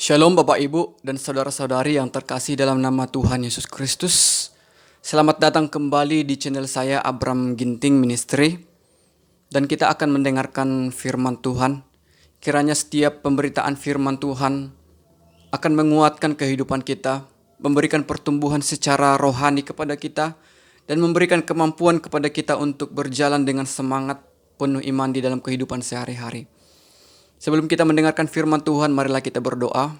Shalom Bapak Ibu dan saudara-saudari yang terkasih dalam nama Tuhan Yesus Kristus. Selamat datang kembali di channel saya Abram Ginting Ministry. Dan kita akan mendengarkan firman Tuhan. Kiranya setiap pemberitaan firman Tuhan akan menguatkan kehidupan kita, memberikan pertumbuhan secara rohani kepada kita, dan memberikan kemampuan kepada kita untuk berjalan dengan semangat penuh iman di dalam kehidupan sehari-hari. Sebelum kita mendengarkan firman Tuhan, marilah kita berdoa.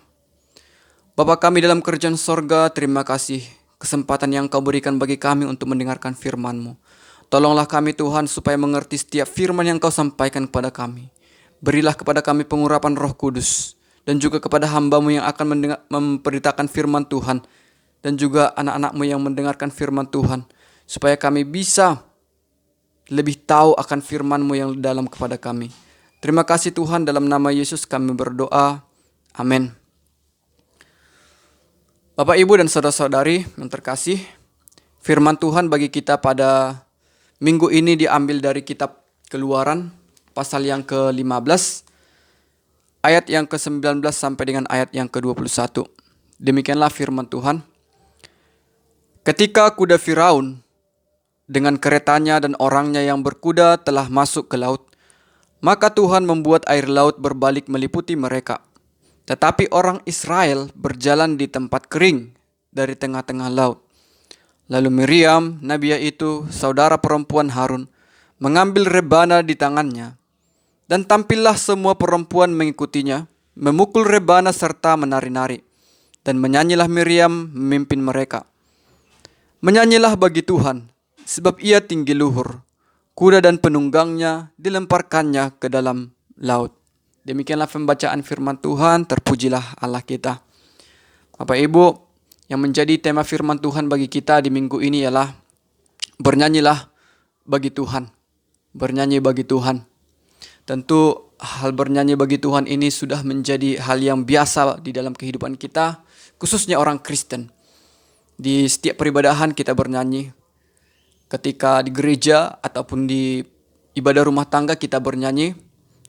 Bapa kami dalam kerajaan sorga, terima kasih kesempatan yang Kau berikan bagi kami untuk mendengarkan firman-Mu. Tolonglah kami Tuhan supaya mengerti setiap firman yang Kau sampaikan kepada kami. Berilah kepada kami pengurapan Roh Kudus dan juga kepada hamba-Mu yang akan memberitakan firman Tuhan dan juga anak-anak-Mu yang mendengarkan firman Tuhan, supaya kami bisa lebih tahu akan firman-Mu yang dalam kepada kami. Terima kasih Tuhan, dalam nama Yesus kami berdoa. Amin. Bapak, Ibu, dan saudara-saudari yang terkasih, firman Tuhan bagi kita pada minggu ini diambil dari kitab Keluaran, pasal yang ke-15, ayat yang ke-19 sampai dengan ayat yang ke-21. Demikianlah firman Tuhan. Ketika kuda Firaun dengan keretanya dan orangnya yang berkuda telah masuk ke laut, maka Tuhan membuat air laut berbalik meliputi mereka. Tetapi orang Israel berjalan di tempat kering dari tengah-tengah laut. Lalu Miriam, nabiah itu, saudara perempuan Harun, mengambil rebana di tangannya. Dan tampillah semua perempuan mengikutinya, memukul rebana serta menari-nari. Dan menyanyilah Miriam memimpin mereka. Menyanyilah bagi Tuhan, sebab ia tinggi luhur. Kuda dan penunggangnya dilemparkannya ke dalam laut. Demikianlah pembacaan firman Tuhan, terpujilah Allah kita. Bapak Ibu, yang menjadi tema firman Tuhan bagi kita di minggu ini ialah bernyanyilah bagi Tuhan. Bernyanyi bagi Tuhan. Tentu hal bernyanyi bagi Tuhan ini sudah menjadi hal yang biasa di dalam kehidupan kita, khususnya orang Kristen. Di setiap peribadahan kita bernyanyi. Ketika di gereja ataupun di ibadah rumah tangga kita bernyanyi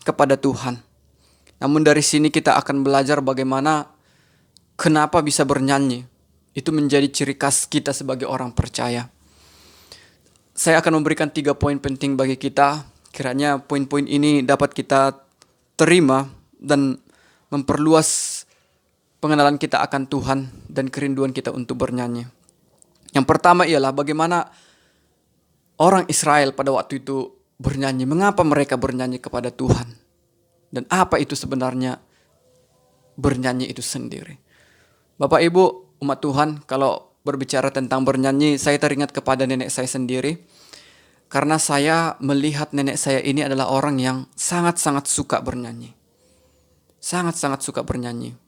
kepada Tuhan. Namun dari sini kita akan belajar bagaimana kenapa bisa bernyanyi. Itu menjadi ciri khas kita sebagai orang percaya. Saya akan memberikan 3 poin penting bagi kita. Kiranya poin-poin ini dapat kita terima dan memperluas pengenalan kita akan Tuhan dan kerinduan kita untuk bernyanyi. Yang pertama ialah bagaimana orang Israel pada waktu itu bernyanyi. Mengapa mereka bernyanyi kepada Tuhan? Dan apa itu sebenarnya bernyanyi itu sendiri? Bapak Ibu, umat Tuhan, kalau berbicara tentang bernyanyi, saya teringat kepada nenek saya sendiri. Karena saya melihat nenek saya ini adalah orang yang sangat-sangat suka bernyanyi. Sangat-sangat suka bernyanyi.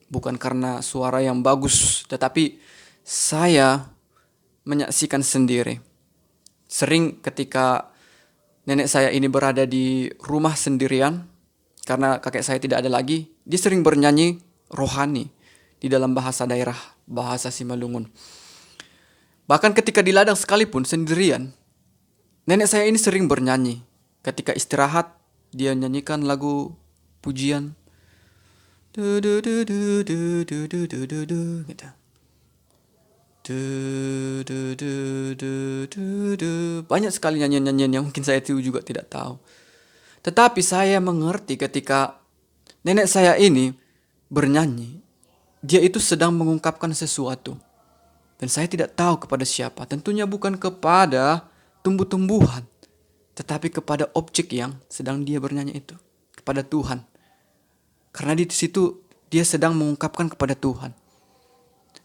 Bukan karena suara yang bagus, tetapi saya menyaksikan sendiri. Sering ketika nenek saya ini berada di rumah sendirian, karena kakek saya tidak ada lagi, dia sering bernyanyi rohani di dalam bahasa daerah, bahasa Simalungun. Bahkan ketika di ladang sekalipun sendirian, nenek saya ini sering bernyanyi. Ketika istirahat, dia nyanyikan lagu pujian. Gitu. Banyak sekali nyanyian-nyanyian yang mungkin saya itu juga tidak tahu. Tetapi saya mengerti ketika nenek saya ini bernyanyi, dia itu sedang mengungkapkan sesuatu. Dan saya tidak tahu kepada siapa. Tentunya bukan kepada tumbuh-tumbuhan, tetapi kepada objek yang sedang dia bernyanyi itu, kepada Tuhan. Karena di situ dia sedang mengungkapkan kepada Tuhan.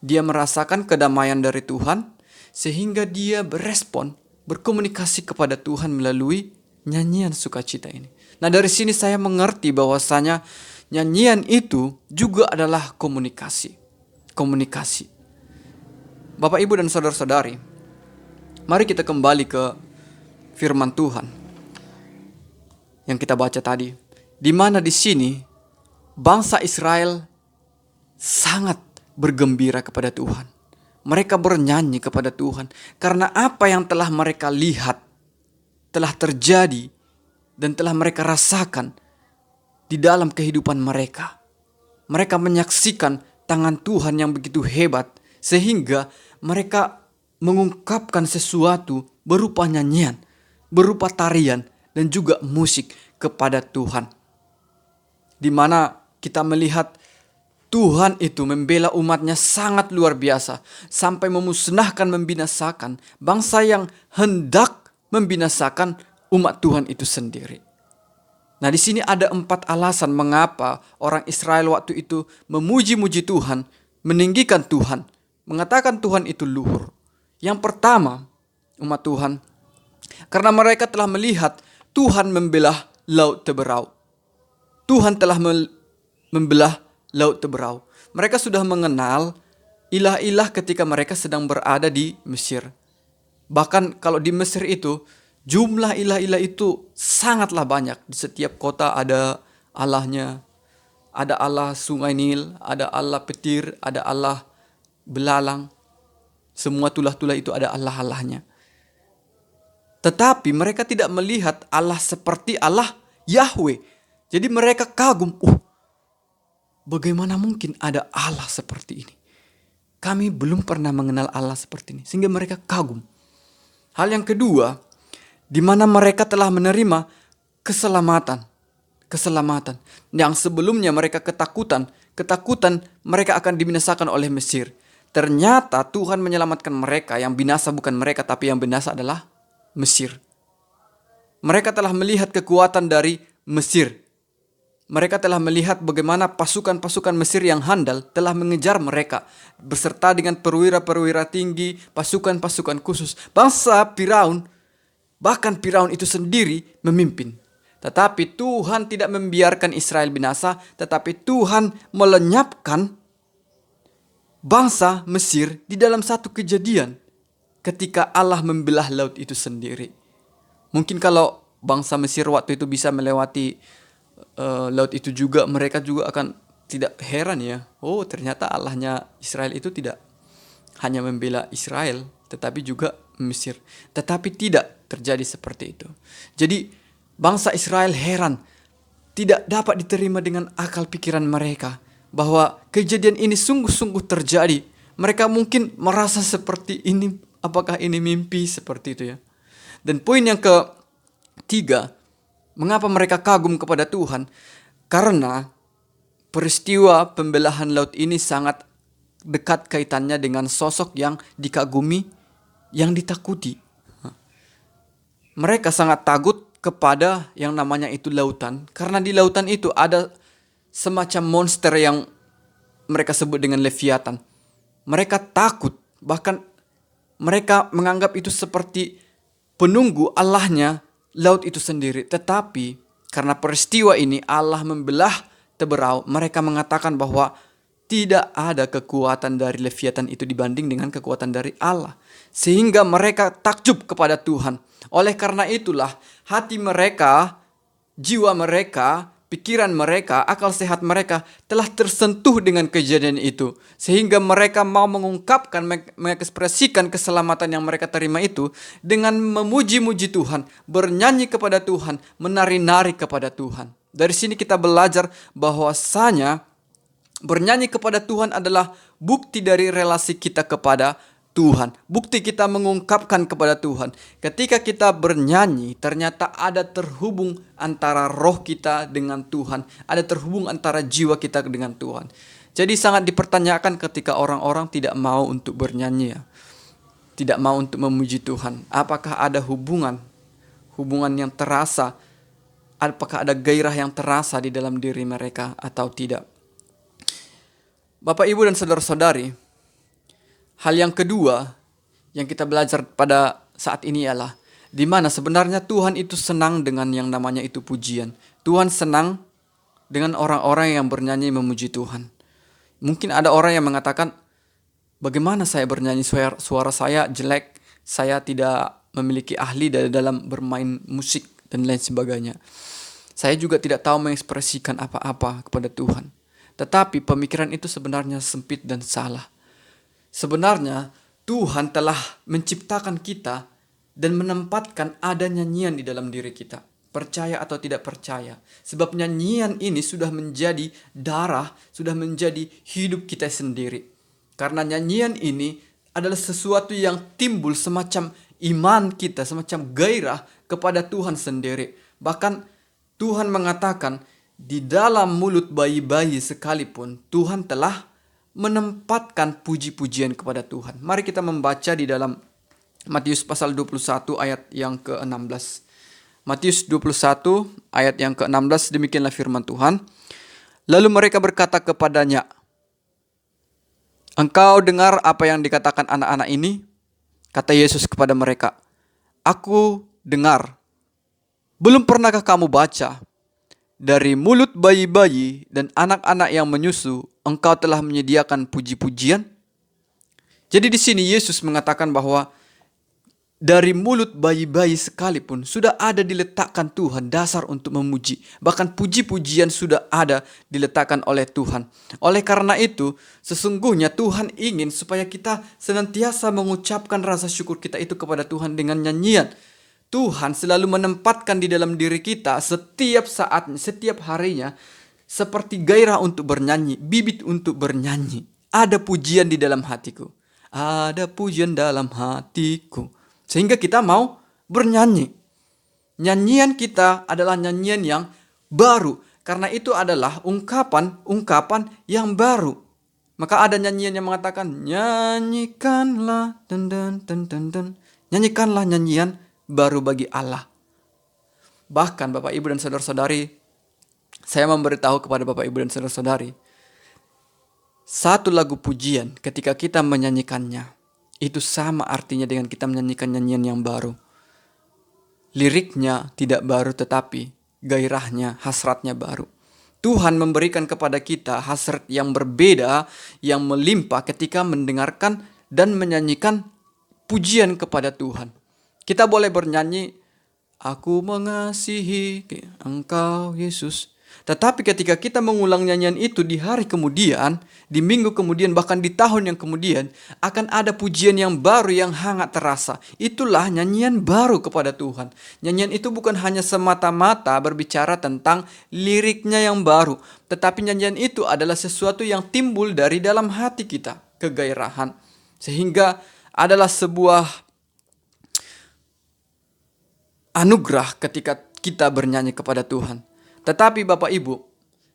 Dia merasakan kedamaian dari Tuhan, sehingga dia berespon, berkomunikasi kepada Tuhan melalui nyanyian sukacita ini. Nah, dari sini saya mengerti bahwasanya nyanyian itu juga adalah komunikasi. Komunikasi. Bapak, Ibu, dan saudara-saudari, mari kita kembali ke firman Tuhan yang kita baca tadi. Di mana di sini bangsa Israel sangat bergembira kepada Tuhan. Mereka bernyanyi kepada Tuhan karena apa yang telah mereka lihat, telah terjadi, dan telah mereka rasakan di dalam kehidupan mereka. Mereka menyaksikan tangan Tuhan yang begitu hebat, sehingga mereka mengungkapkan sesuatu berupa nyanyian, berupa tarian, dan juga musik kepada Tuhan. Di mana kita melihat Tuhan itu membela umatnya sangat luar biasa, sampai memusnahkan, membinasakan bangsa yang hendak membinasakan umat Tuhan itu sendiri. Nah, di sini ada 4 alasan mengapa orang Israel waktu itu memuji-muji Tuhan, meninggikan Tuhan, mengatakan Tuhan itu luhur. Yang pertama, umat Tuhan, karena mereka telah melihat Tuhan membelah laut Teberau. Tuhan telah membelah laut Teberau. Mereka sudah mengenal ilah-ilah ketika mereka sedang berada di Mesir. Bahkan kalau di Mesir itu, jumlah ilah-ilah itu sangatlah banyak. Di setiap kota ada allahnya. Ada Allah Sungai Nil, ada Allah petir, ada Allah belalang. Semua tulah-tulah itu ada Allah-Allahnya. Tetapi mereka tidak melihat Allah seperti Allah Yahweh. Jadi mereka kagum, bagaimana mungkin ada Allah seperti ini? Kami belum pernah mengenal Allah seperti ini. Sehingga mereka kagum. Hal yang kedua, di mana mereka telah menerima keselamatan. Keselamatan. Yang sebelumnya mereka ketakutan mereka akan dibinasakan oleh Mesir. Ternyata Tuhan menyelamatkan mereka. Yang binasa bukan mereka, tapi yang binasa adalah Mesir. Mereka telah melihat kekuatan dari Mesir. Mereka telah melihat bagaimana pasukan-pasukan Mesir yang handal telah mengejar mereka. Beserta dengan perwira-perwira tinggi, pasukan-pasukan khusus. Bangsa Firaun, bahkan Firaun itu sendiri memimpin. Tetapi Tuhan tidak membiarkan Israel binasa, tetapi Tuhan melenyapkan bangsa Mesir di dalam satu kejadian. Ketika Allah membelah laut itu sendiri. Mungkin kalau bangsa Mesir waktu itu bisa melewati laut itu juga, mereka juga akan tidak heran ya. Oh, ternyata Allahnya Israel itu tidak hanya membela Israel, tetapi juga Mesir. Tetapi tidak terjadi seperti itu. Jadi bangsa Israel heran, tidak dapat diterima dengan akal pikiran mereka bahwa kejadian ini sungguh-sungguh terjadi. Mereka mungkin merasa seperti ini, apakah ini mimpi, seperti itu ya. Dan poin yang ketiga, mengapa mereka kagum kepada Tuhan? Karena peristiwa pembelahan laut ini sangat dekat kaitannya dengan sosok yang dikagumi, yang ditakuti. Mereka sangat takut kepada yang namanya itu lautan. Karena di lautan itu ada semacam monster yang mereka sebut dengan Leviathan. Mereka takut, bahkan mereka menganggap itu seperti penunggu Allahnya laut itu sendiri. Tetapi karena peristiwa ini Allah membelah Teberau, mereka mengatakan bahwa tidak ada kekuatan dari Leviathan itu dibanding dengan kekuatan dari Allah. Sehingga mereka takjub kepada Tuhan. Oleh karena itulah hati mereka, jiwa mereka, pikiran mereka, akal sehat mereka telah tersentuh dengan kejadian itu. Sehingga mereka mau mengungkapkan, mengekspresikan keselamatan yang mereka terima itu dengan memuji-muji Tuhan, bernyanyi kepada Tuhan, menari-nari kepada Tuhan. Dari sini kita belajar bahwasanya bernyanyi kepada Tuhan adalah bukti dari relasi kita kepada Tuhan. Bukti kita mengungkapkan kepada Tuhan. Ketika kita bernyanyi, ternyata ada terhubung antara roh kita dengan Tuhan. Ada terhubung antara jiwa kita dengan Tuhan. Jadi sangat dipertanyakan ketika orang-orang tidak mau untuk bernyanyi ya. Tidak mau untuk memuji Tuhan. Apakah ada hubungan yang terasa? Apakah ada gairah yang terasa di dalam diri mereka atau tidak? Bapak, Ibu, dan saudara-saudari, hal yang kedua yang kita belajar pada saat ini ialah di mana sebenarnya Tuhan itu senang dengan yang namanya itu pujian. Tuhan senang dengan orang-orang yang bernyanyi memuji Tuhan. Mungkin ada orang yang mengatakan, bagaimana saya bernyanyi, suara saya jelek, saya tidak memiliki ahli dalam bermain musik dan lain sebagainya. Saya juga tidak tahu mengekspresikan apa-apa kepada Tuhan. Tetapi pemikiran itu sebenarnya sempit dan salah. Sebenarnya Tuhan telah menciptakan kita dan menempatkan ada nyanyian di dalam diri kita. percaya atau tidak percaya. Sebab nyanyian ini sudah menjadi darah, sudah menjadi hidup kita sendiri. Karena nyanyian ini adalah sesuatu yang timbul semacam iman kita, semacam gairah kepada Tuhan sendiri. Bahkan Tuhan mengatakan di dalam mulut bayi-bayi sekalipun Tuhan telah menempatkan puji-pujian kepada Tuhan. Mari kita membaca di dalam Matius pasal 21 ayat yang ke-16. Matius 21 ayat yang ke-16, demikianlah firman Tuhan. Lalu mereka berkata kepadanya, "Engkau dengar apa yang dikatakan anak-anak ini?" Kata Yesus kepada mereka, "Aku dengar. Belum pernahkah kamu baca? Dari mulut bayi-bayi dan anak-anak yang menyusu, engkau telah menyediakan puji-pujian." Jadi di sini Yesus mengatakan bahwa dari mulut bayi-bayi sekalipun sudah ada diletakkan Tuhan dasar untuk memuji. Bahkan puji-pujian sudah ada diletakkan oleh Tuhan. Oleh karena itu, sesungguhnya Tuhan ingin supaya kita senantiasa mengucapkan rasa syukur kita itu kepada Tuhan dengan nyanyian. Tuhan selalu menempatkan di dalam diri kita setiap saatnya, setiap harinya, seperti gairah untuk bernyanyi, bibit untuk bernyanyi. Ada pujian di dalam hatiku. Ada pujian dalam hatiku. Sehingga kita mau bernyanyi. Nyanyian kita adalah nyanyian yang baru. Karena itu adalah ungkapan yang baru. Maka ada nyanyian yang mengatakan, nyanyikanlah, nyanyikanlah nyanyian baru bagi Allah. Bahkan Bapak Ibu dan Saudara-saudari, saya memberitahu kepada Bapak Ibu dan Saudara-saudari, satu lagu pujian ketika kita menyanyikannya, itu sama artinya dengan kita menyanyikan nyanyian yang baru. Liriknya tidak baru tetapi gairahnya, hasratnya baru. Tuhan memberikan kepada kita hasrat yang berbeda, yang melimpah ketika mendengarkan dan menyanyikan pujian kepada Tuhan. Kita boleh bernyanyi, "Aku mengasihi Engkau Yesus." Tetapi ketika kita mengulang nyanyian itu di hari kemudian, di minggu kemudian, bahkan di tahun yang kemudian, akan ada pujian yang baru yang hangat terasa. Itulah nyanyian baru kepada Tuhan. Nyanyian itu bukan hanya semata-mata berbicara tentang liriknya yang baru, tetapi nyanyian itu adalah sesuatu yang timbul dari dalam hati kita, kegairahan. Sehingga adalah sebuah anugerah ketika kita bernyanyi kepada Tuhan. Tetapi Bapak Ibu,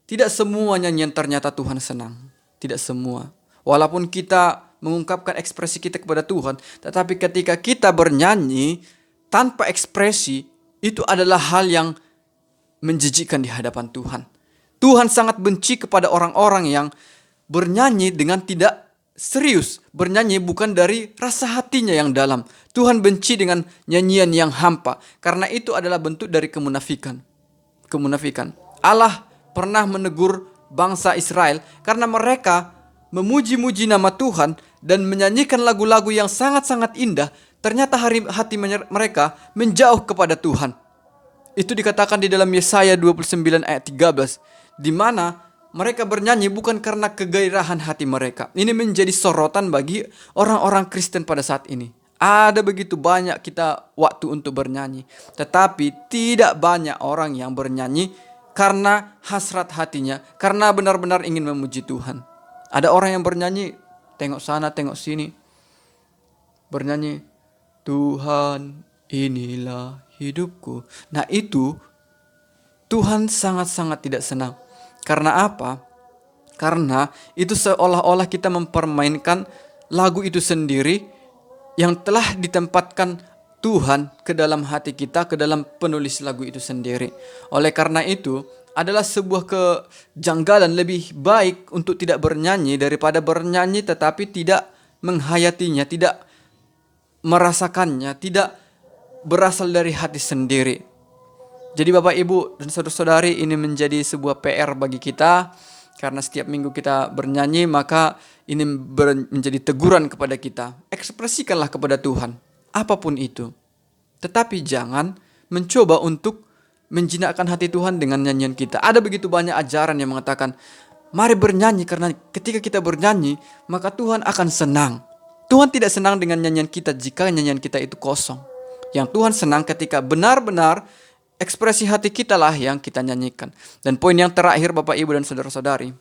tidak semua nyanyian ternyata Tuhan senang. Tidak semua. Walaupun kita mengungkapkan ekspresi kita kepada Tuhan, tetapi ketika kita bernyanyi tanpa ekspresi, itu adalah hal yang menjijikkan di hadapan Tuhan. Tuhan sangat benci kepada orang-orang yang bernyanyi dengan tidak serius. Bernyanyi bukan dari rasa hatinya yang dalam. Tuhan benci dengan nyanyian yang hampa. Karena itu adalah bentuk dari kemunafikan. Allah pernah menegur bangsa Israel karena mereka memuji-muji nama Tuhan dan menyanyikan lagu-lagu yang sangat-sangat indah. Ternyata hati mereka menjauh kepada Tuhan. Itu dikatakan di dalam Yesaya 29 ayat 13, di mana mereka bernyanyi bukan karena kegairahan hati mereka. Ini menjadi sorotan bagi orang-orang Kristen pada saat ini. Ada begitu banyak kita waktu untuk bernyanyi, tetapi tidak banyak orang yang bernyanyi karena hasrat hatinya, karena benar-benar ingin memuji Tuhan. Ada orang yang bernyanyi, tengok sana, tengok sini. Bernyanyi, Tuhan inilah hidupku. Nah itu Tuhan sangat-sangat tidak senang. Karena apa? Karena itu seolah-olah kita mempermainkan lagu itu sendiri yang telah ditempatkan Tuhan ke dalam hati kita, ke dalam penulis lagu itu sendiri. Oleh karena itu, adalah sebuah kejanggalan, lebih baik untuk tidak bernyanyi daripada bernyanyi tetapi tidak menghayatinya, tidak merasakannya, tidak berasal dari hati sendiri. Jadi Bapak Ibu dan saudara-saudari, ini menjadi sebuah PR bagi kita. Karena setiap minggu kita bernyanyi, maka ini menjadi teguran kepada kita. Ekspresikanlah kepada Tuhan, apapun itu. Tetapi jangan mencoba untuk menjinakkan hati Tuhan dengan nyanyian kita. Ada begitu banyak ajaran yang mengatakan, mari bernyanyi karena ketika kita bernyanyi, maka Tuhan akan senang. Tuhan tidak senang dengan nyanyian kita jika nyanyian kita itu kosong. Yang Tuhan senang ketika benar-benar ekspresi hati kita lah yang kita nyanyikan. Dan poin yang terakhir Bapak Ibu dan saudara-saudari,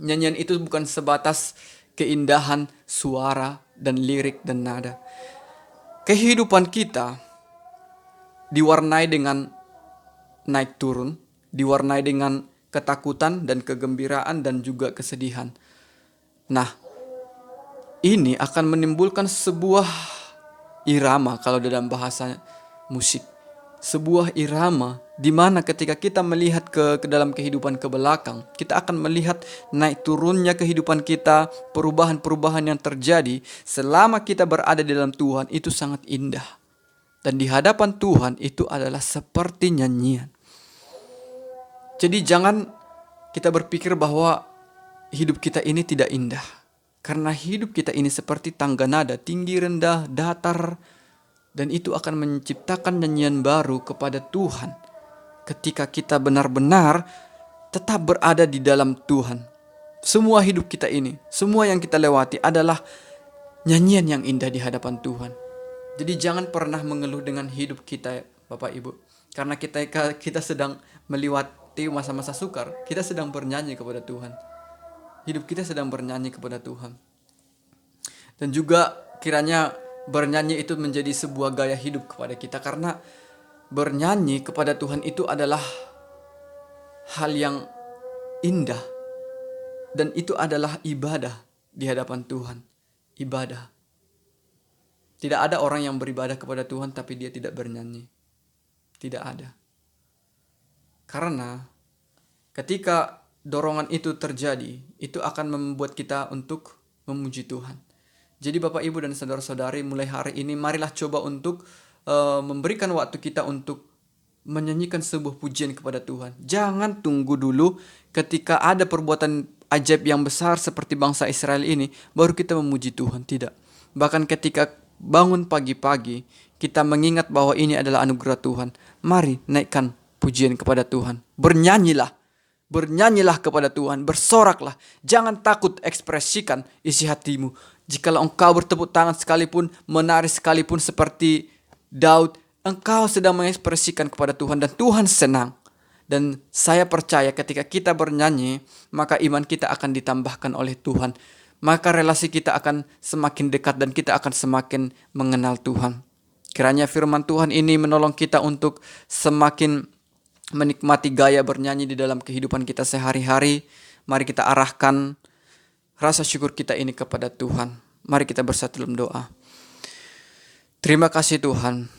nyanyian itu bukan sebatas keindahan suara dan lirik dan nada. Kehidupan kita diwarnai dengan naik turun, diwarnai dengan ketakutan dan kegembiraan dan juga kesedihan. Nah, ini akan menimbulkan sebuah irama kalau dalam bahasa musik. Sebuah irama di mana ketika kita melihat ke dalam kehidupan ke belakang, kita akan melihat naik turunnya kehidupan kita, perubahan-perubahan yang terjadi selama kita berada di dalam Tuhan itu sangat indah. Dan di hadapan Tuhan itu adalah seperti nyanyian. Jadi jangan kita berpikir bahwa hidup kita ini tidak indah. Karena hidup kita ini seperti tangga nada, tinggi rendah, datar. Dan itu akan menciptakan nyanyian baru kepada Tuhan. Ketika kita benar-benar tetap berada di dalam Tuhan. Semua hidup kita ini, semua yang kita lewati adalah nyanyian yang indah di hadapan Tuhan. Jadi jangan pernah mengeluh dengan hidup kita, Bapak Ibu. Karena kita sedang melewati masa-masa sukar, kita sedang bernyanyi kepada Tuhan. Hidup kita sedang bernyanyi kepada Tuhan. Dan juga kiranya bernyanyi itu menjadi sebuah gaya hidup kepada kita. Karena bernyanyi kepada Tuhan itu adalah hal yang indah. Dan itu adalah ibadah di hadapan Tuhan. Ibadah. Tidak ada orang yang beribadah kepada Tuhan tapi dia tidak bernyanyi. Tidak ada. Karena ketika dorongan itu terjadi, itu akan membuat kita untuk memuji Tuhan. Jadi Bapak Ibu dan saudara-saudari, mulai hari ini marilah coba untuk memberikan waktu kita untuk menyanyikan sebuah pujian kepada Tuhan. Jangan tunggu dulu ketika ada perbuatan ajaib yang besar seperti bangsa Israel ini, baru kita memuji Tuhan. Tidak. Bahkan ketika bangun pagi-pagi, kita mengingat bahwa ini adalah anugerah Tuhan. Mari naikkan pujian kepada Tuhan. Bernyanyilah. Bernyanyilah kepada Tuhan, bersoraklah. Jangan takut ekspresikan isi hatimu. Jikalau engkau bertepuk tangan sekalipun, menari sekalipun seperti Daud, engkau sedang mengekspresikan kepada Tuhan dan Tuhan senang. Dan saya percaya ketika kita bernyanyi, maka iman kita akan ditambahkan oleh Tuhan. Maka relasi kita akan semakin dekat dan kita akan semakin mengenal Tuhan. Kiranya firman Tuhan ini menolong kita untuk semakin menikmati gaya bernyanyi di dalam kehidupan kita sehari-hari. Mari kita arahkan rasa syukur kita ini kepada Tuhan. Mari kita bersatu dalam doa. Terima kasih Tuhan,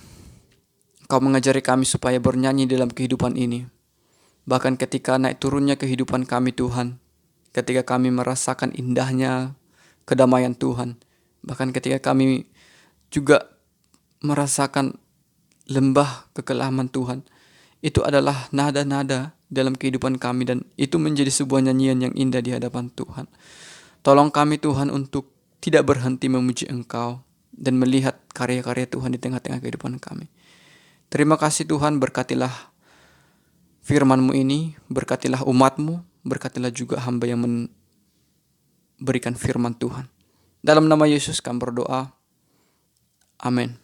Kau mengajari kami supaya bernyanyi dalam kehidupan ini. Bahkan ketika naik turunnya kehidupan kami Tuhan, ketika kami merasakan indahnya kedamaian Tuhan, bahkan ketika kami juga merasakan lembah kekelaman Tuhan, itu adalah nada-nada dalam kehidupan kami dan itu menjadi sebuah nyanyian yang indah di hadapan Tuhan. Tolong kami Tuhan untuk tidak berhenti memuji Engkau dan melihat karya-karya Tuhan di tengah-tengah kehidupan kami. Terima kasih Tuhan, berkatilah firman-Mu ini, berkatilah umat-Mu, berkatilah juga hamba yang memberikan firman Tuhan. Dalam nama Yesus kami berdoa. Amin.